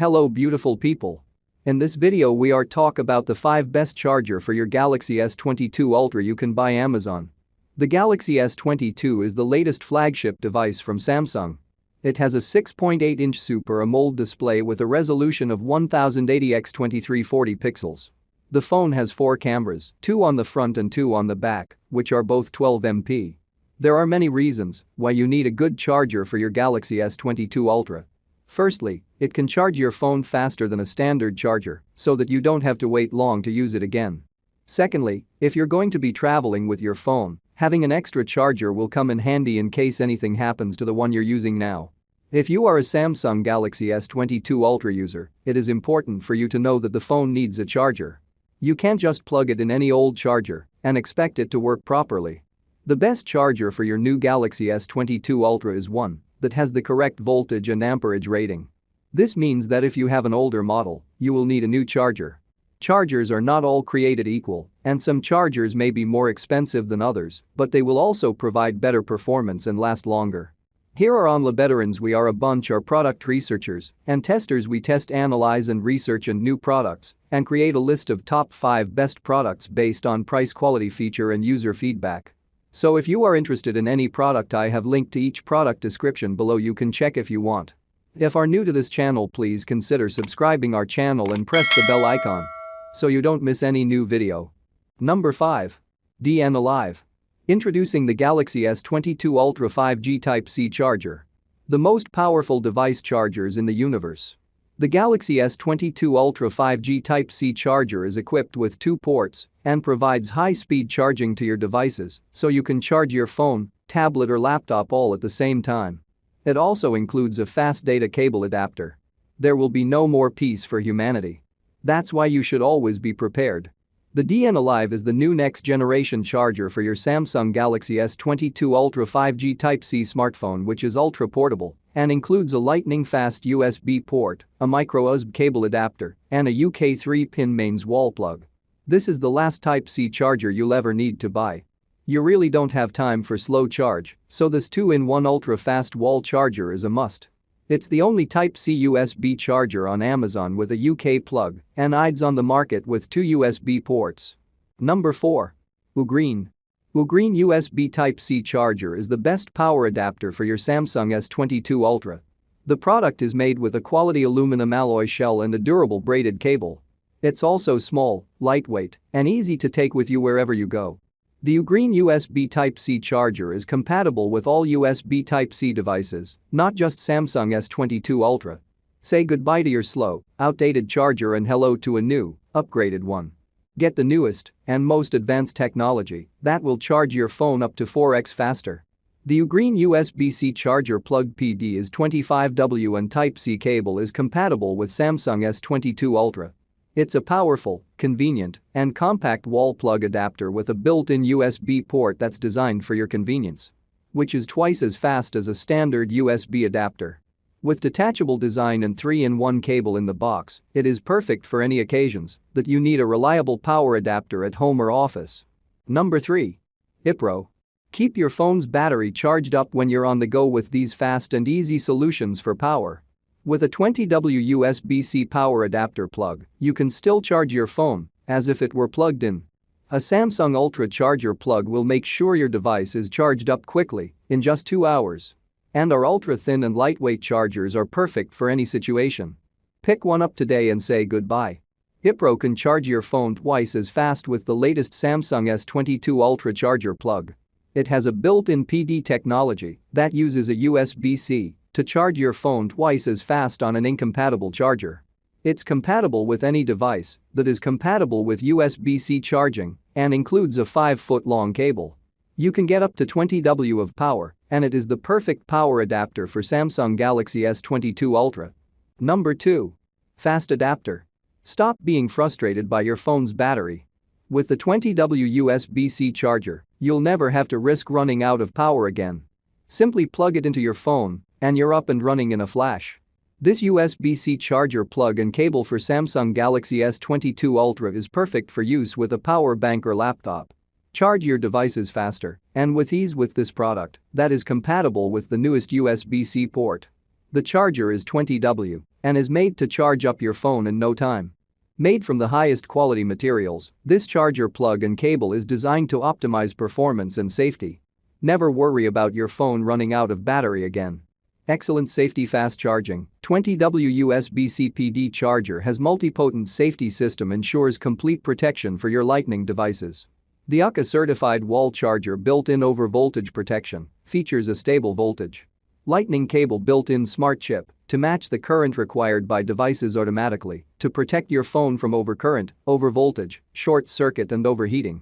Hello beautiful people. In this video we are talk about the 5 best charger for your Galaxy S22 Ultra you can buy Amazon. The Galaxy S22 is the latest flagship device from Samsung. It has a 6.8-inch Super AMOLED display with a resolution of 1080 x 2340 pixels. The phone has 4 cameras, 2 on the front and 2 on the back, which are both 12 MP. There are many reasons why you need a good charger for your Galaxy S22 Ultra. Firstly, it can charge your phone faster than a standard charger so that you don't have to wait long to use it again. Secondly, if you're going to be traveling with your phone, having an extra charger will come in handy in case anything happens to the one you're using now. If you are a Samsung Galaxy S22 Ultra user, it is important for you to know that the phone needs a charger. You can't just plug it in any old charger and expect it to work properly. The best charger for your new Galaxy S22 Ultra is one that has the correct voltage and amperage rating. This means that if you have an older model, you will need a new charger. Chargers are not all created equal, and some chargers may be more expensive than others, but they will also provide better performance and last longer. Here are OnlyBetterOnes. We are a bunch of product researchers and testers. We test, analyze and research and new products and create a list of top 5 best products based on price, quality, feature and user feedback. So if you are interested in any product, I have linked to each product description below. You can check if you want. If are new to this channel, please consider subscribing our channel and press the bell icon so you don't miss any new video. Number 5. DN Alive. Introducing the Galaxy S22 Ultra 5G Type-C charger. The most powerful device chargers in the universe. The Galaxy S22 Ultra 5G Type-C charger is equipped with 2 ports and provides high-speed charging to your devices so you can charge your phone, tablet or laptop all at the same time. It also includes a fast data cable adapter. There will be no more peace for humanity. That's why you should always be prepared. The DN Alive is the new next-generation charger for your Samsung Galaxy S22 Ultra 5G Type-C smartphone, which is ultra-portable and includes a lightning-fast USB port, a micro-USB cable adapter, and a UK 3-pin mains wall plug. This is the last Type-C charger you'll ever need to buy. You really don't have time for slow charge, so this 2-in-1 ultra-fast wall charger is a must. It's the only Type-C USB charger on Amazon with a UK plug and IDs on the market with 2 USB ports. Number 4. Ugreen. Ugreen USB Type-C charger is the best power adapter for your Samsung S22 Ultra. The product is made with a quality aluminum alloy shell and a durable braided cable. It's also small, lightweight, and easy to take with you wherever you go. The Ugreen USB Type-C charger is compatible with all USB Type-C devices, not just Samsung S22 Ultra. Say goodbye to your slow, outdated charger and hello to a new, upgraded one. Get the newest and most advanced technology that will charge your phone up to 4x faster. The Ugreen USB-C charger plug PD is 25W and Type-C cable is compatible with Samsung S22 Ultra. It's a powerful, convenient, and compact wall plug adapter with a built-in USB port that's designed for your convenience, which is twice as fast as a standard USB adapter. With detachable design and 3-in-1 cable in the box, it is perfect for any occasions that you need a reliable power adapter at home or office. Number 3. Ipro. Keep your phone's battery charged up when you're on the go with these fast and easy solutions for power. With a 20W USB-C power adapter plug, you can still charge your phone as if it were plugged in. A Samsung Ultra charger plug will make sure your device is charged up quickly in just 2 hours. And our ultra-thin and lightweight chargers are perfect for any situation. Pick one up today and say goodbye. Ipro can charge your phone twice as fast with the latest Samsung S22 Ultra charger plug. It has a built-in PD technology that uses a USB-C to charge your phone twice as fast on an incompatible charger. It's compatible with any device that is compatible with USB-C charging and includes a 5-foot-long cable. You can get up to 20W of power, and it is the perfect power adapter for Samsung Galaxy S22 Ultra. Number 2. Fast adapter. Stop being frustrated by your phone's battery. With the 20W USB-C charger, you'll never have to risk running out of power again. Simply plug it into your phone and you're up and running in a flash. This USB-C charger plug and cable for Samsung Galaxy S22 Ultra is perfect for use with a power bank or laptop. Charge your devices faster and with ease with this product that is compatible with the newest USB-C port. The charger is 20W and is made to charge up your phone in no time. Made from the highest quality materials, this charger plug and cable is designed to optimize performance and safety. Never worry about your phone running out of battery again. Excellent safety fast charging. 20W USB-C PD charger has multipotent safety system ensures complete protection for your Lightning devices. The UCA certified wall charger built-in over voltage protection features a stable voltage. Lightning cable built-in smart chip to match the current required by devices automatically to protect your phone from overcurrent, overvoltage, short circuit and overheating.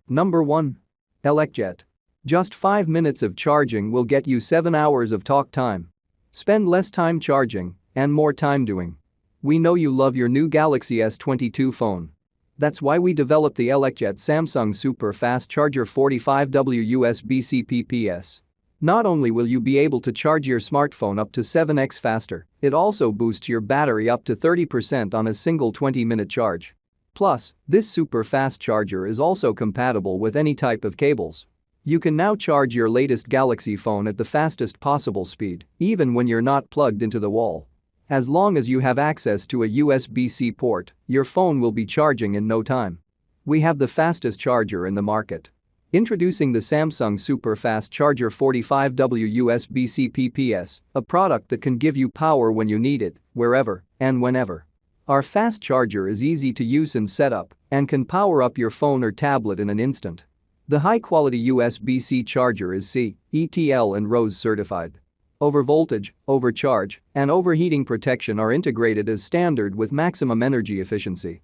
Number 1. Lxjet. Just 5 minutes of charging will get you 7 hours of talk time. Spend less time charging and more time doing. We know you love your new Galaxy S22 phone. That's why we developed the Lxjet Samsung Super Fast Charger 45W USB-C PPS. Not only will you be able to charge your smartphone up to 7x faster, it also boosts your battery up to 30% on a single 20-minute charge. Plus, this super fast charger is also compatible with any type of cables. You can now charge your latest Galaxy phone at the fastest possible speed, even when you're not plugged into the wall. As long as you have access to a USB-C port, your phone will be charging in no time. We have the fastest charger in the market. Introducing the Samsung Super Fast Charger 45W USB-C PPS, a product that can give you power when you need it, wherever and whenever. Our fast charger is easy to use and set up and can power up your phone or tablet in an instant. The high-quality USB-C charger is C, ETL and RoHS certified. Overvoltage, overcharge, and overheating protection are integrated as standard with maximum energy efficiency.